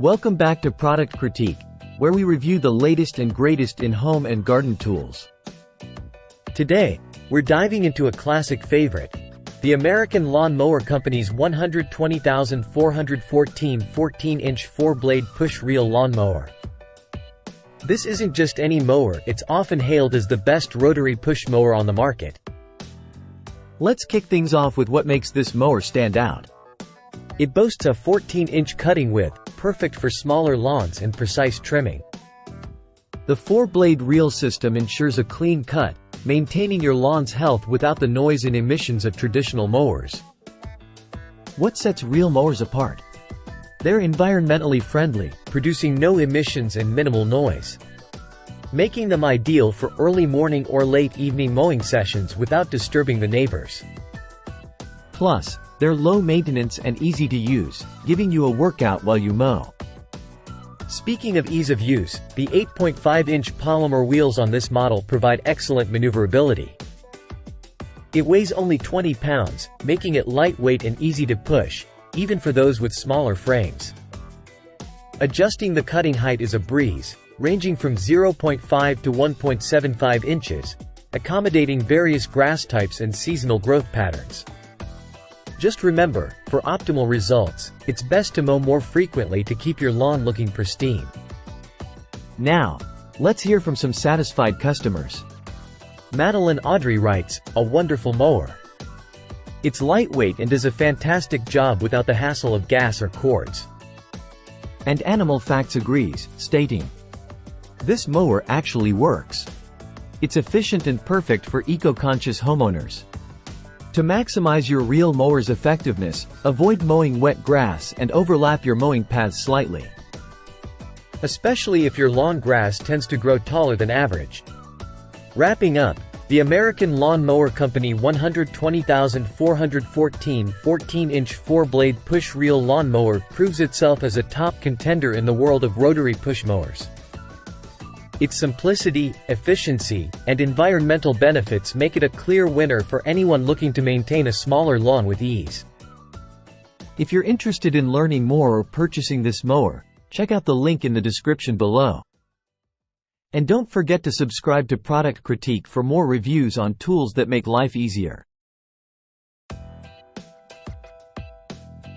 Welcome back to Product Critique, where we review the latest and greatest in home and garden tools. Today, we're diving into a classic favorite, the American Lawn Mower Company's 120,414 14-inch 4-blade push-reel lawn mower. This isn't just any mower, it's often hailed as the best rotary push mower on the market. Let's kick things off with what makes this mower stand out. It boasts a 14-inch cutting width, perfect for smaller lawns and precise trimming. The 4-blade reel system ensures a clean cut, maintaining your lawn's health without the noise and emissions of traditional mowers. What sets reel mowers apart? They're environmentally friendly, producing no emissions and minimal noise, making them ideal for early morning or late evening mowing sessions without disturbing the neighbors. Plus, they're low maintenance and easy to use, giving you a workout while you mow. Speaking of ease of use, the 8.5-inch polymer wheels on this model provide excellent maneuverability. It weighs only 20 pounds, making it lightweight and easy to push, even for those with smaller frames. Adjusting the cutting height is a breeze, ranging from 0.5 to 1.75 inches, accommodating various grass types and seasonal growth patterns. Just remember, for optimal results, it's best to mow more frequently to keep your lawn looking pristine. Now, let's hear from some satisfied customers. Madeline Audrey writes, "A wonderful mower. It's lightweight and does a fantastic job without the hassle of gas or cords." And Animal Facts agrees, stating, "This mower actually works. It's efficient and perfect for eco-conscious homeowners. To maximize your reel mower's effectiveness, avoid mowing wet grass and overlap your mowing paths slightly, especially if your lawn grass tends to grow taller than average." Wrapping up, the American Lawn Mower Company 120,414 14-inch 4-blade push-reel lawn mower proves itself as a top contender in the world of rotary push mowers. Its simplicity, efficiency, and environmental benefits make it a clear winner for anyone looking to maintain a smaller lawn with ease. If you're interested in learning more or purchasing this mower, check out the link in the description below. And don't forget to subscribe to Product Critique for more reviews on tools that make life easier.